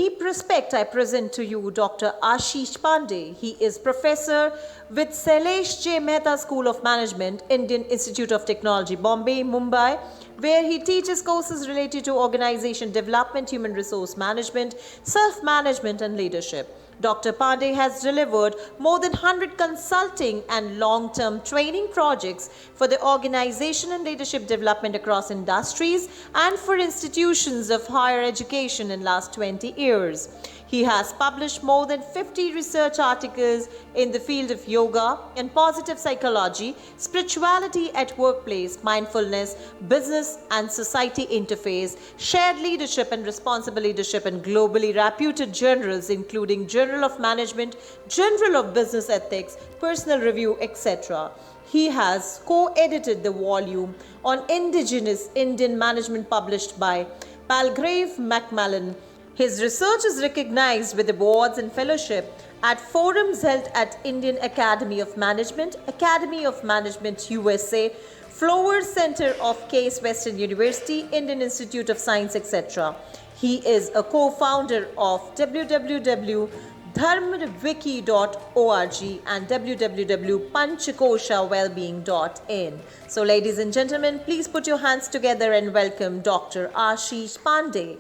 deep respect, I present to you Dr. Ashish Pandey. He is professor with Sailesh J. Mehta School of Management, Indian Institute of Technology, Bombay, Mumbai, where he teaches courses related to organization development, human resource management, self-management, and leadership. Dr. Pandey has delivered more than 100 consulting and long-term training projects for the organization and leadership development across industries and for institutions of higher education in last 20 years. He has published more than 50 research articles in the field of yoga and positive psychology, spirituality at workplace, mindfulness, business and society interface, shared leadership and responsible leadership in globally reputed journals including Journal of Management, Journal of Business Ethics, Personal Review, etc. He has co-edited the volume on Indigenous Indian Management published by Palgrave Macmillan. His research is recognized with awards and fellowship at forums held at Indian Academy of Management, Academy of Management USA, Flowers Center of Case Western University, Indian Institute of Science, etc. He is a co-founder of www.dharmawiki.org and www.panchakoshawellbeing.in. So ladies and gentlemen, please put your hands together and welcome Dr. Ashish Pandey.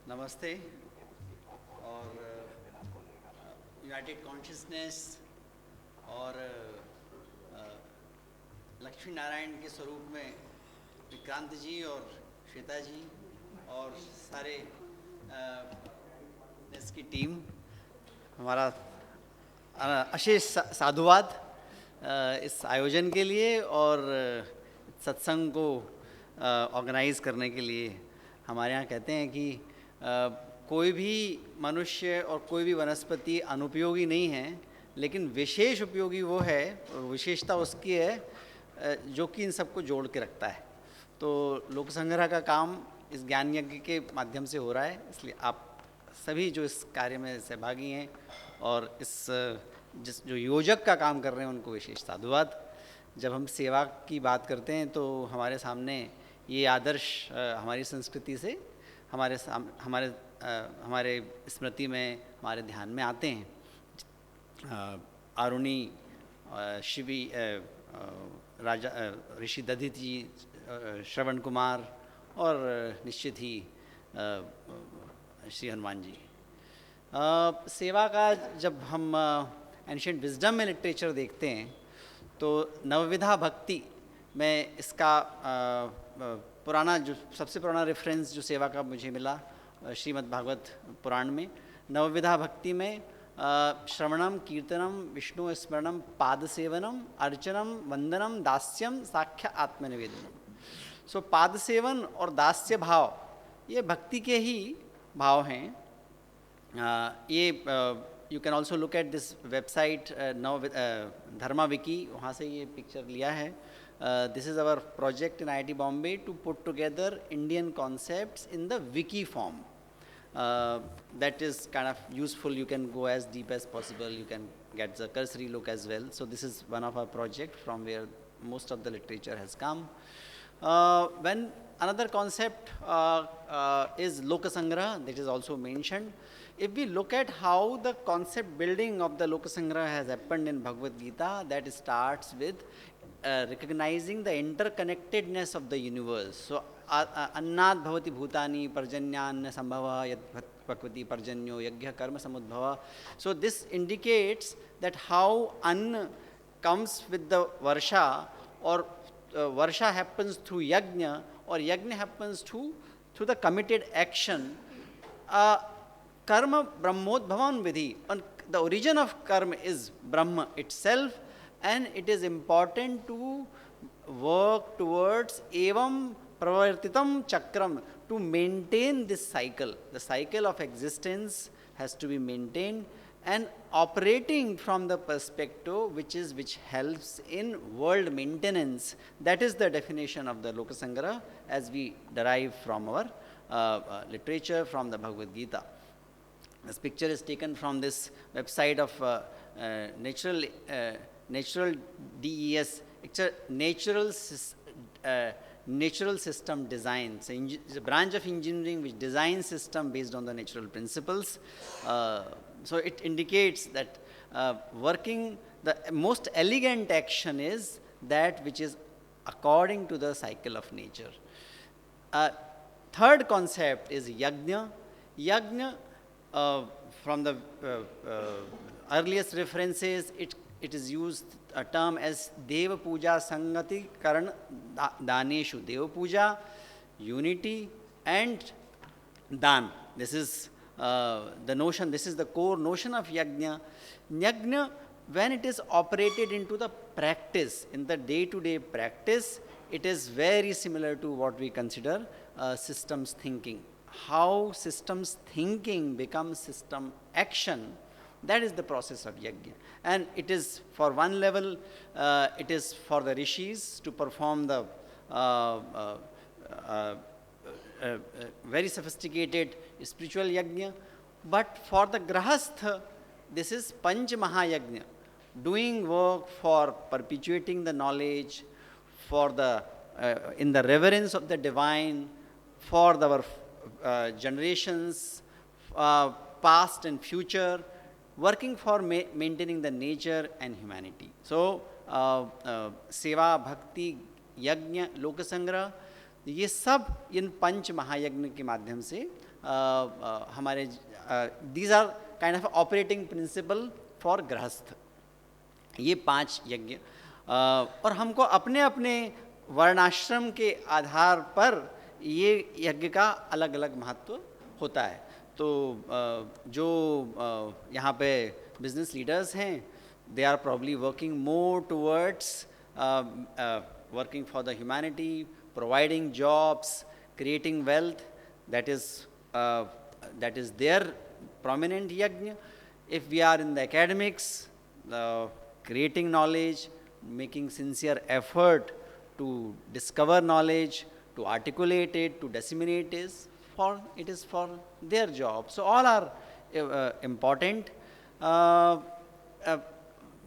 नमस्ते और United consciousness और लक्ष्मी नारायण के स्वरूप में विक्रांत जी और श्वेता जी और सारे इसकी टीम हमारा अशेष साधुवाद इस आयोजन के लिए और सत्संग को ऑर्गेनाइज करने के लिए। हमारे यहाँ कहते हैं कि कोई भी मनुष्य और कोई भी वनस्पति अनुपयोगी नहीं है, लेकिन विशेष उपयोगी वो है, विशेषता उसकी है जो कि इन सबको जोड़ के रखता है। तो लोक संग्रह का काम इस ज्ञान यज्ञ के माध्यम से हो रहा है, इसलिए आप सभी जो इस कार्य में सहभागी हैं और जो योजक का काम कर रहे हैं उनको विशेष साधुवाद। जब हम सेवा की बात करते हैं तो हमारे सामने ये आदर्श हमारी संस्कृति से हमारे स्मृति में, हमारे ध्यान में आते हैं। आरुणि, शिवी, राजा ऋषि दधित जी, श्रवण कुमार और निश्चित ही श्री हनुमान जी। सेवा का जब हम एंशिएंट विजडम में लिटरेचर देखते हैं तो नवविधा भक्ति में इसका पुराना जो सबसे पुराना रेफरेंस जो सेवा का मुझे मिला श्रीमद् भागवत पुराण में, नवविधा भक्ति में श्रवणम, कीर्तनम, विष्णु स्मरणम, पाद सेवनम, अर्चनम, वंदनम, दास्यम, साख्य आत्मनिवेदनम। सो पाद सेवन और दास्य भाव ये भक्ति के ही भाव हैं। ये you can also look at this website Dharma wiki, वहाँ से ये पिक्चर लिया है। This is our project in IIT Bombay to put together Indian concepts in the wiki form. That is kind of useful. You can go as deep as possible. You can get the cursory look as well. So this is one of our projects from where most of the literature has come. When another concept is Lokasangraha, that is also mentioned. If we look at how the concept building of the Lokasangraha has happened in Bhagavad Gita, that starts with recognizing the interconnectedness of the universe. So, annad bhavati bhutani parjanyan sambhava yad prakriti parjanyo yagya karma samudbhava. So, this indicates that how Anna comes with the Varsha, or Varsha happens through Yajna, or Yajna happens through the committed action. Karma Brahmodbhavan Vidhi, and the origin of karma is Brahma itself, and it is important to work towards evam pravartitam chakram, to maintain this cycle. The cycle of existence has to be maintained and operating from the perspective which helps in world maintenance. That is the definition of the Lokasangraha as we derive from our literature, from the Bhagavad Gita. This picture is taken from this website of natural DES. It's a natural system design. So it's a branch of engineering which designs system based on the natural principles. So it indicates that working, the most elegant action is that which is according to the cycle of nature. Third concept is yajna. Yajna, from the earliest references, it is used a term as Deva Puja Sangati Karan Daneshu. Deva Puja, unity and Dan. This is the notion, this is the core notion of yajna. Yajna, when it is operated into the practice, in the day-to-day practice, it is very similar to what we consider systems thinking. How systems thinking becomes system action, that is the process of yajna. And it is, for one level, it is for the rishis to perform the very sophisticated spiritual yajna. But for the grahastha, this is Panch Mahayajna, doing work for perpetuating the knowledge, for the in the reverence of the divine, for our generations, past and future, working for maintaining the nature and humanity. So, सेवा, भक्ति, यज्ञ, लोक संग्रह, ये सब इन पंच महायज्ञ के माध्यम से हमारे these are kind of operating principle for गृहस्थ. ये 5 यज्ञ और हमको अपने अपने वर्णाश्रम के आधार पर ये यज्ञ का अलग अलग महत्व होता है. तो जो यहाँ पे बिजनेस लीडर्स हैं, they are probably working more towards working for the humanity, providing jobs, creating wealth. That is their prominent yajna. If we are in the academics, creating knowledge, making sincere effort to discover knowledge, to articulate it, to disseminate it is for their job. So all are important.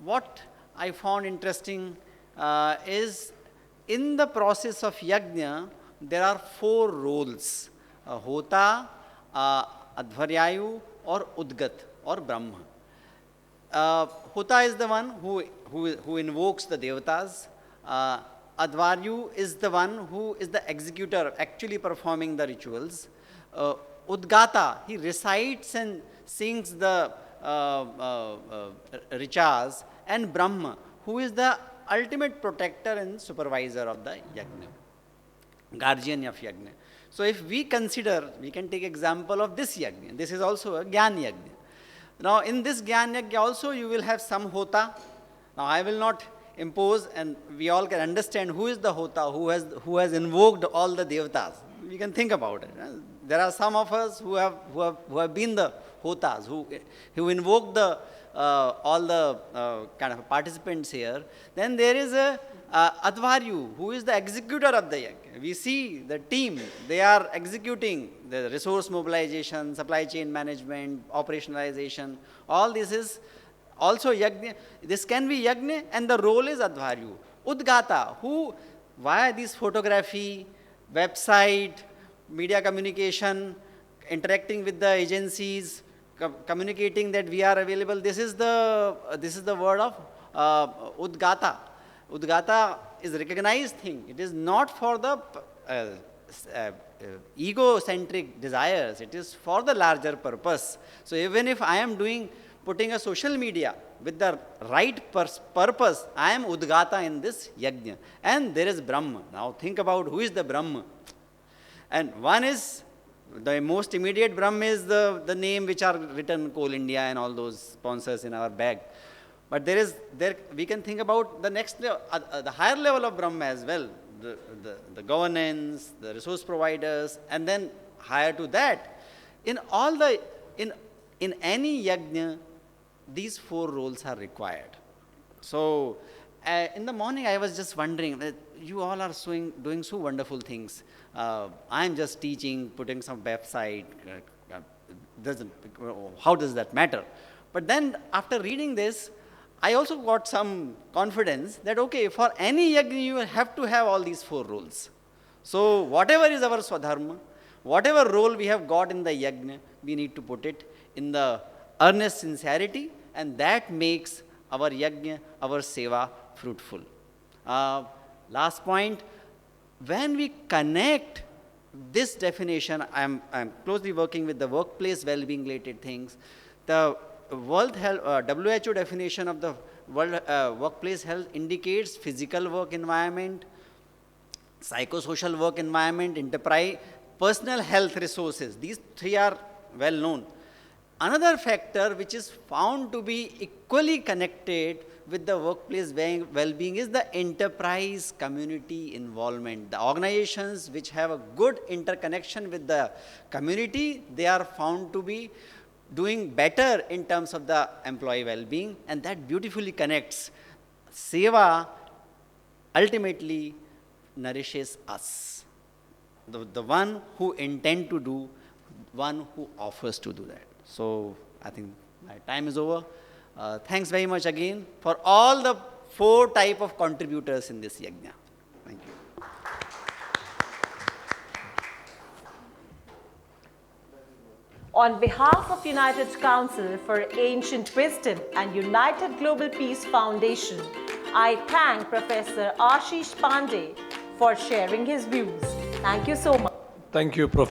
What I found interesting is in the process of yajna, there are 4 roles: hota, advaryayu, or udgat, or brahma. Hota is the one who invokes the devatas. Advaryu is the one who is the executor, actually performing the rituals. Udgata, he recites and sings the richas. And Brahma, who is the ultimate protector and supervisor of the yajna, guardian of yajna. So if we consider, we can take example of this yajna. This is also a Gyan yajna. Now in this Gyan yajna also you will have some hota. Now I will not impose, and we all can understand who is the hota, who has invoked all the devatas. We can think about it. There are some of us who have been the hotas, who invoked the all the kind of participants here. Then there is a Advaryu, who is the executor of the yajna. We see the team, they are executing the resource mobilization, supply chain management, operationalization. All this is also yajna. This can be yajna, and the role is Advaryu. Udgata, who via this photography, website, media communication, interacting with the agencies, communicating that we are available. This is the word of Udgata. Udgata is a recognized thing. It is not for the egocentric desires. It is for the larger purpose. So even if I am putting a social media with the right purpose, I am Udgata in this yajna. And there is Brahma. Now think about who is the Brahma. And one is, the most immediate Brahma is the name which are written, Coal India and all those sponsors in our bag. But we can think about the next level, the higher level of Brahma as well, the governance, the resource providers, and then higher to that. In any yajna, these 4 roles are required. So in the morning I was just wondering that you all are doing so wonderful things. I am just teaching, putting some website, doesn't, how does that matter? But then after reading this, I also got some confidence that, okay, for any yajna, you have to have all these 4 roles. So whatever is our swadharma, whatever role we have got in the yajna, we need to put it in the earnest sincerity, and that makes our yajna, our seva fruitful. Last point, when we connect this definition, I'm closely working with the workplace well-being related things. The World Health, WHO definition of the world workplace health indicates physical work environment, psychosocial work environment, enterprise, personal health resources. These 3 are well known. Another factor which is found to be equally connected with the workplace well-being is the enterprise community involvement. The organizations which have a good interconnection with the community, they are found to be doing better in terms of the employee well-being, and that beautifully connects. Seva ultimately nourishes us, the one who intend to do, one who offers to do that. So I think my time is over. Thanks very much again for all the 4 type of contributors in this yajna. Thank you. On behalf of United Council for Ancient Wisdom and United Global Peace Foundation, I thank Professor Ashish Pandey for sharing his views. Thank you so much. Thank you, Prof.